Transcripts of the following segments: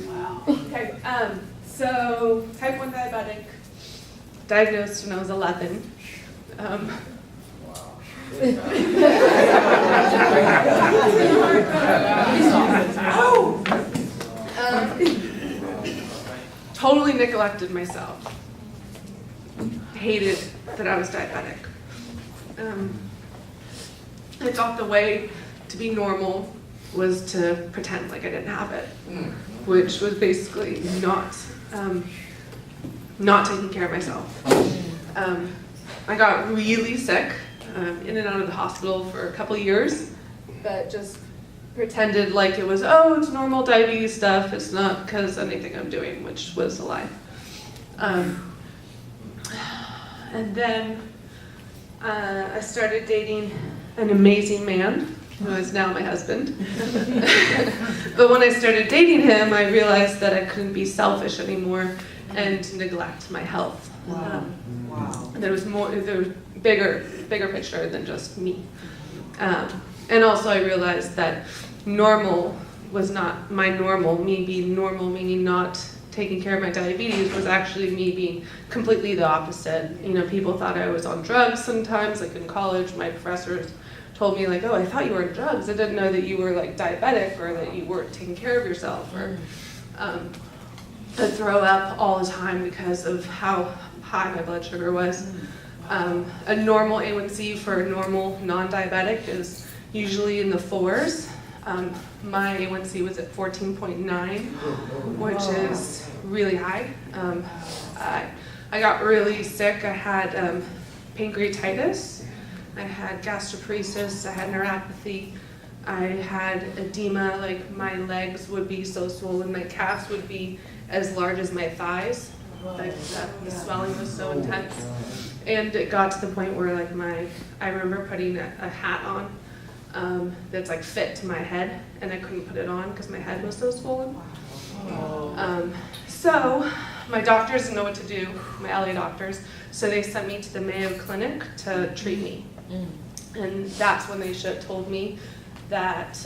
Wow. Okay. So type 1 diabetic, diagnosed when I was 11. Totally neglected myself. Hated that I was diabetic. I thought the way to be normal was to pretend like I didn't have it, which was basically not taking care of myself. I got really sick, in and out of the hospital for a couple years, but just pretended like it was, it's normal diabetes stuff, it's not because anything I'm doing, which was a lie. And then I started dating an amazing man, who is now my husband. But when I started dating him, I realized that I couldn't be selfish anymore and neglect my health. Wow. There was bigger picture than just me. And also I realized that normal was not my normal. Me being normal, meaning not taking care of my diabetes, was actually me being completely the opposite. People thought I was on drugs sometimes, like in college, my professors told me like, I thought you were on drugs. I didn't know that you were like diabetic or that you weren't taking care of yourself. Or I'd throw up all the time because of how high my blood sugar was. A normal A1C for a normal non-diabetic is usually in the 4s. My A1C was at 14.9, which is really high. I got really sick. I had pancreatitis, I had gastroparesis, I had neuropathy, I had edema, like my legs would be so swollen, my calves would be as large as my thighs. Like the swelling was so intense. And it got to the point where like I remember putting a hat on that's like fit to my head, and I couldn't put it on because my head was so swollen. So my doctors didn't know what to do, my LA doctors, so they sent me to the Mayo Clinic to treat me. And that's when they should have told me that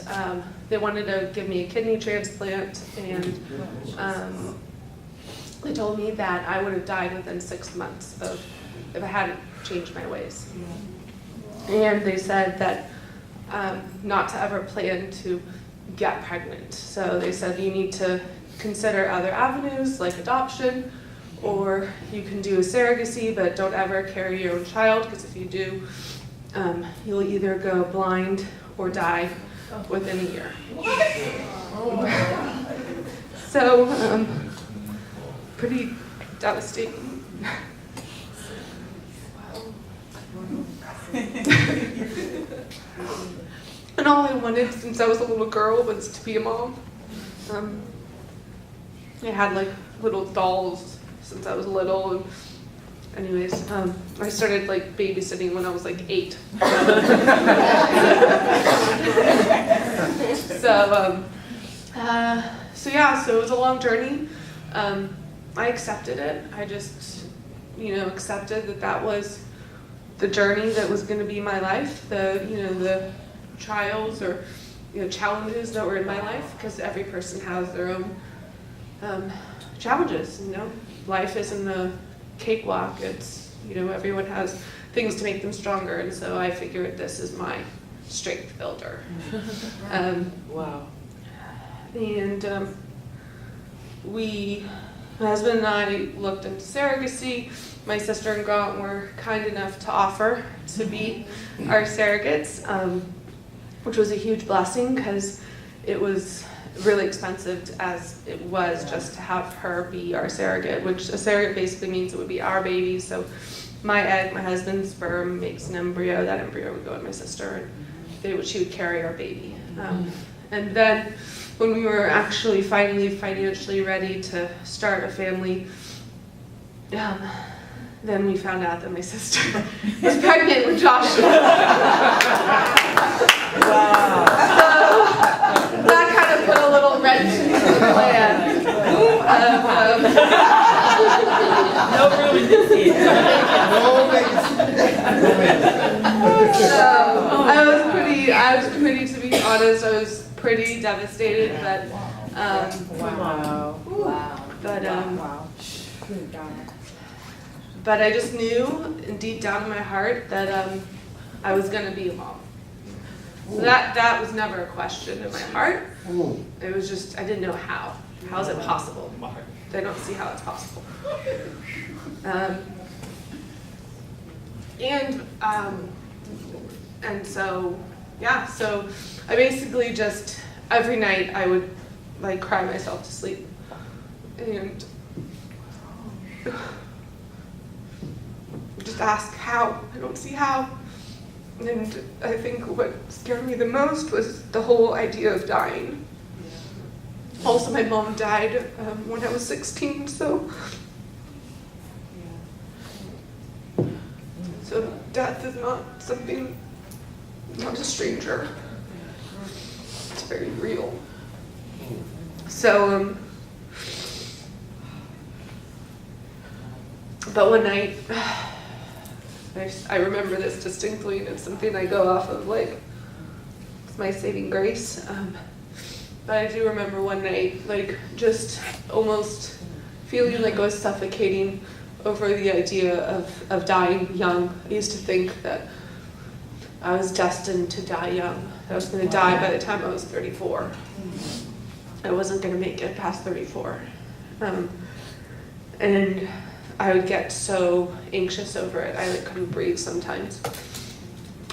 they wanted to give me a kidney transplant, and they told me that I would have died within 6 months if I hadn't changed my ways. And they said that not to ever plan to get pregnant. So they said you need to consider other avenues like adoption, or you can do a surrogacy, but don't ever carry your own child, because if you do, you'll either go blind or die within a year. So, pretty devastating. And all I wanted since I was a little girl was to be a mom. I had like little dolls since I was little, and anyways, I started like babysitting when I was like 8. So it was a long journey. I accepted it. I just, accepted that was the journey that was going to be my life. The trials or challenges that were in my life, because every person has their own challenges. Life isn't a cakewalk. It's everyone has things to make them stronger, and so I figured this is my strength builder. Wow. And my husband and I looked into surrogacy. My sister and Grant were kind enough to offer to be our surrogates, which was a huge blessing because it was really expensive as it was just to have her be our surrogate, which a surrogate basically means it would be our baby. So my egg, my husband's sperm makes an embryo. That embryo would go to my sister, and she would carry our baby. And then when we were actually finally financially ready to start a family, then we found out that my sister was pregnant with Joshua. Wow. So that kind of put a little wrench into the plan. No room in this seat. I was pretty, to be honest, I was pretty devastated, but Wow. but I just knew deep down in my heart that I was going to be a mom. That was never a question in my heart. It was just, I didn't know how. How is it possible? I don't see how it's possible. And so, yeah, so I basically just, every night I would like cry myself to sleep. And just ask how. I don't see how. And I think what scared me the most was the whole idea of dying. Also, my mom died when I was 16, so death is not something, not a stranger. It's very real. So, but one night, I remember this distinctly, and it's something I go off of, like, it's my saving grace. But I do remember one night, like, just almost feeling like I was suffocating over the idea of dying young. I used to think that I was destined to die young. I was going to die by the time I was 34. I wasn't going to make it past 34. And I would get so anxious over it. I like couldn't breathe sometimes.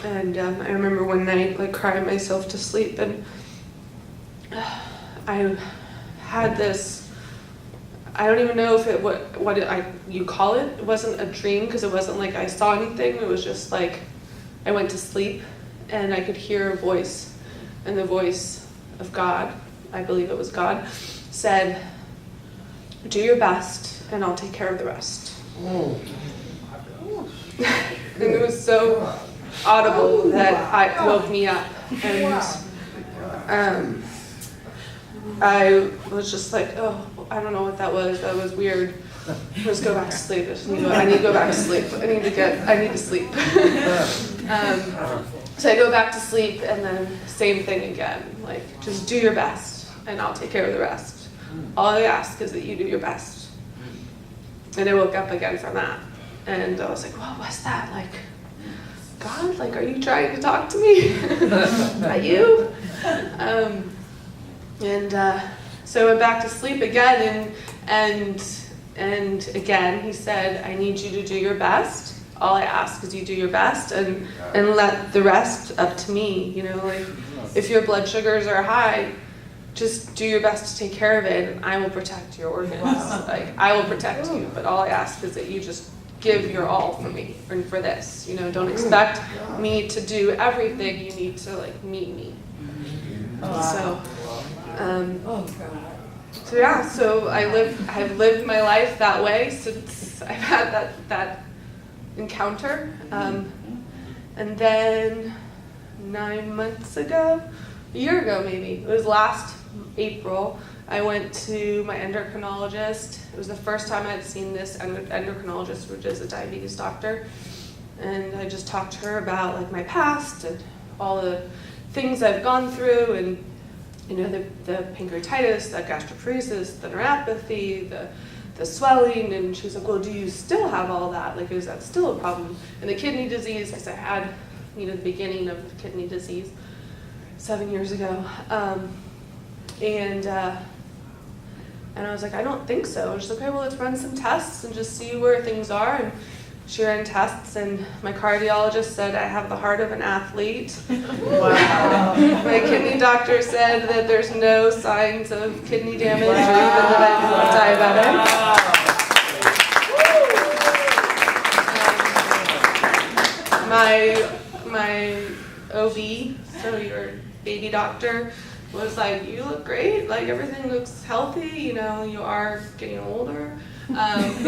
And I remember one night like crying myself to sleep, and I had this, I don't even know if it what you call it. It wasn't a dream because it wasn't like I saw anything. It was just like I went to sleep and I could hear a voice, and the voice of God, I believe it was God, said, "Do your best and I'll take care of the rest." And it was so audible that it woke me up, and I was just like, oh, I don't know what that was. That was weird. Let's go back to sleep. I need to go back to sleep. I need to sleep. So I go back to sleep, and then same thing again. Like, just do your best, and I'll take care of the rest. All I ask is that you do your best. And I woke up again from that, and I was like, what was that? Like, God, like, are you trying to talk to me? Is that you? So I went back to sleep again, and again he said, I need you to do your best. All I ask is you do your best, and let the rest up to me. You know, like, if your blood sugars are high, just do your best to take care of it, and I will protect your organs. Like, I will protect you, but all I ask is that you just give your all for me and for this. You know, don't expect me to do everything. You need to like meet me. So I've lived my life that way since I've had that encounter. And then 9 months ago, a year ago maybe, it was last April, I went to my endocrinologist. It was the first time I'd seen this endocrinologist, which is a diabetes doctor. And I just talked to her about like my past and all the things I've gone through, and you know, the pancreatitis, the gastroparesis, the neuropathy, the swelling, and she was like, well, do you still have all that? Like, is that still a problem? And the kidney disease, because I had, you know, the beginning of the kidney disease 7 years ago. And I was like, I don't think so. And she's like, okay, well, let's run some tests and just see where things are. And she ran tests, and my cardiologist said I have the heart of an athlete. Wow. My kidney doctor said that there's no signs of kidney damage or even that I'm diabetic. My OB, so your baby doctor, was like, you look great, like everything looks healthy, you know, you are getting older. What I'm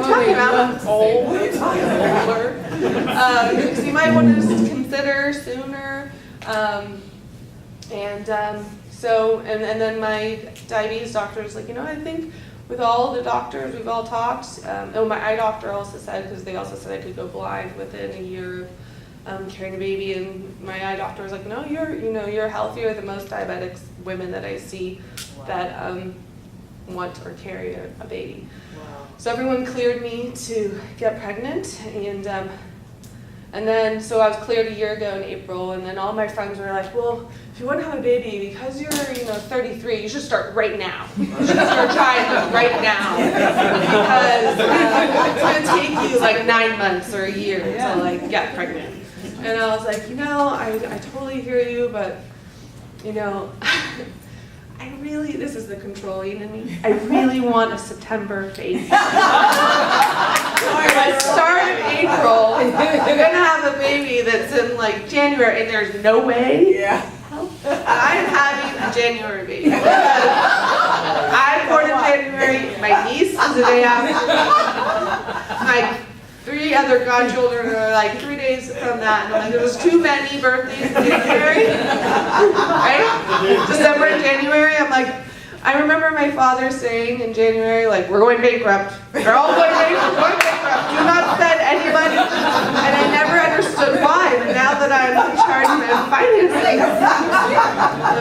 talking about, older. So you might want to consider sooner. And then my diabetes doctor was like, you know, I think with all the doctors we've all talked, my eye doctor also said, because they also said I could go blind within a year carrying a baby, and my eye doctor was like, no, you're healthier than most diabetic women that I see that want or carry a baby. Wow. So everyone cleared me to get pregnant, and then so I was cleared a year ago in April, and then all my friends were like, well, if you want to have a baby, because you're 33, you should start right now. You should start trying right now, because it's going to take you like 9 months or a year to like get pregnant. And I was like, I totally hear you, but I really, this is the controlling in me, I really want a September baby. By the start of April, you're going to have a baby that's in like January, and there's no way. Yeah. I'm having a January baby. I'm born in January, my niece is the day after. My 3 other godchildren are like 3 days from that, and I'm like, there was too many birthdays in January, right? December and January, I'm like, I remember my father saying in January, like, we're going bankrupt. We're all going bankrupt. Do not spend any money. And I never understood why, but now that I'm in charge of my finances,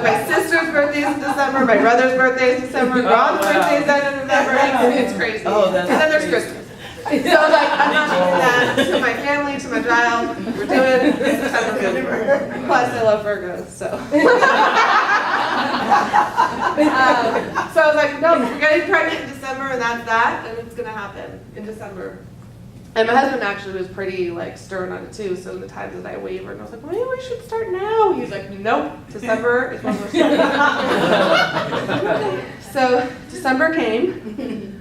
my sister's birthday is in December, my brother's birthday is December, Ron's birthday is in November. It's crazy. Oh, and then there's Christmas. So I was like, I'm not doing that to my family, to my child. We're doing September. Plus, I love Virgos, so. So I was like, no, we're getting pregnant in December, and that's that, and it's gonna happen in December. And my husband actually was pretty like stern on it too. So the times that I wavered, and I was like, maybe we should start now. He's like, nope, December is when we're starting. So December came.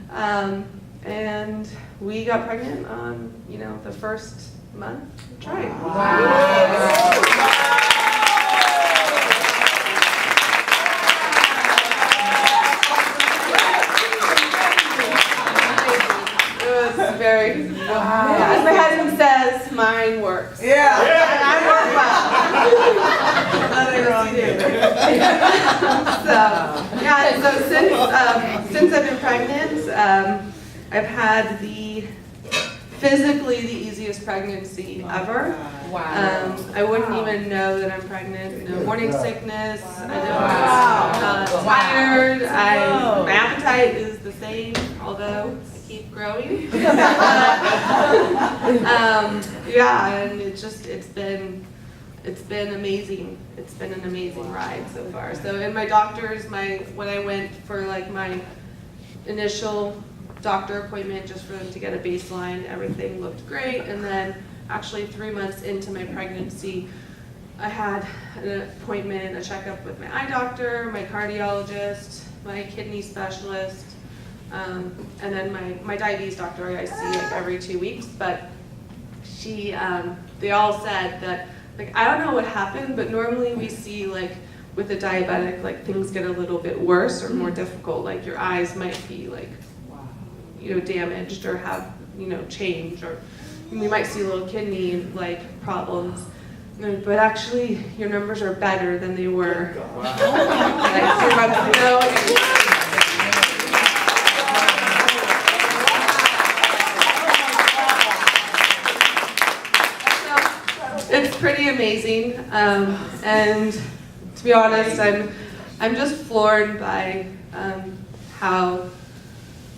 And we got pregnant on, the first month trying. Wow. It was very, as my husband says, mine works. Yeah. And I work well. So since I've been pregnant, I've had physically the easiest pregnancy ever. Wow. I wouldn't even know that I'm pregnant. No morning sickness. I know Wow. I'm not tired. My appetite is the same, although I keep growing. And it's been amazing. It's been an amazing ride so far. So in my doctors, when I went for like my initial doctor appointment just for them to get a baseline, everything looked great, and then actually 3 months into my pregnancy, I had an appointment, a checkup with my eye doctor, my cardiologist, my kidney specialist, and then my diabetes doctor I see like every 2 weeks, but they all said that, like, I don't know what happened, but normally we see like with a diabetic, like things get a little bit worse or more difficult, like your eyes might be like damaged or have, changed, or we might see little kidney like problems. But actually, your numbers are better than they were like 2 months ago. So, it's pretty amazing, and to be honest, I'm just floored by how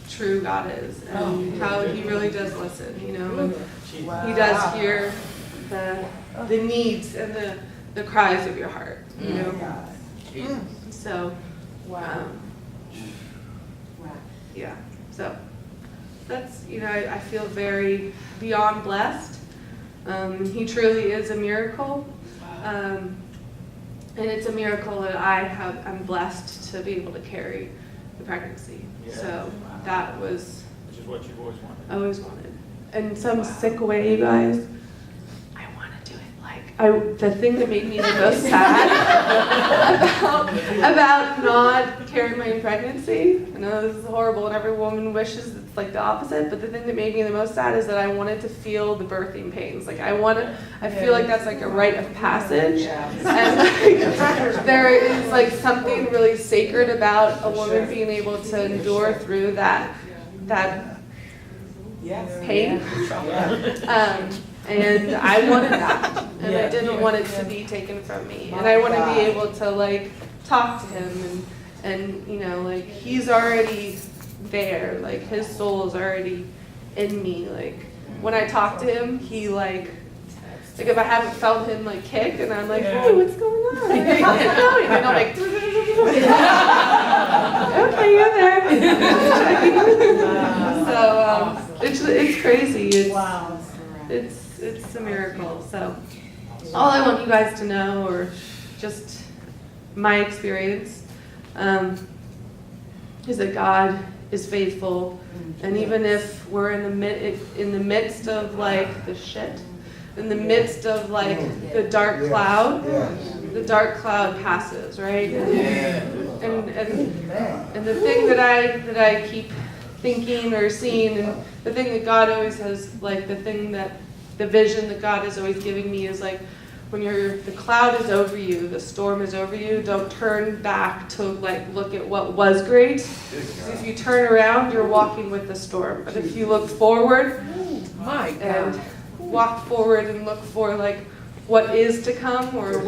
true God is, and how He really does listen. He does hear the needs and the cries of your heart. So, yeah. So that's I feel very beyond blessed. He truly is a miracle, and it's a miracle that I'm blessed to be able to carry the pregnancy. Yeah. So that was. Which is what you've always wanted. I always wanted. In some sick way, you guys, I want to do it like the thing that made me the most sad about not carrying my pregnancy. I know this is horrible, and every woman wishes it's like the opposite. But the thing that made me the most sad is that I wanted to feel the birthing pains. Like I feel like that's like a rite of passage, and like, there is like something really sacred about a woman being able to endure through that pain. And I wanted that. and I didn't want it to be taken from me. And I want to be able to like talk to him and you know, like he's already there, like his soul is already in me. Like when I talk to him, he like if I haven't felt him like kick and I'm like, hey, what's going on? Like, how's it going? And I'm like, okay, you're there. So it's crazy. It's a miracle. So all I want you guys to know, or just my experience, is that God is faithful, and even if we're in the midst of like the shit, in the midst of like the dark cloud, the dark cloud passes, right? And the thing that I keep thinking or seeing, and the thing that God always has, like the vision that God is always giving me is like, when the cloud is over you, the storm is over you, don't turn back to like look at what was great. Because if you turn around, you're walking with the storm. But if you look forward and walk forward and look for like what is to come, or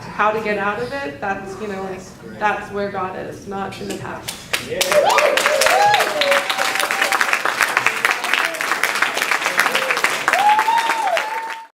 how to get out of it, that's, you know, like that's where God is, not in the past.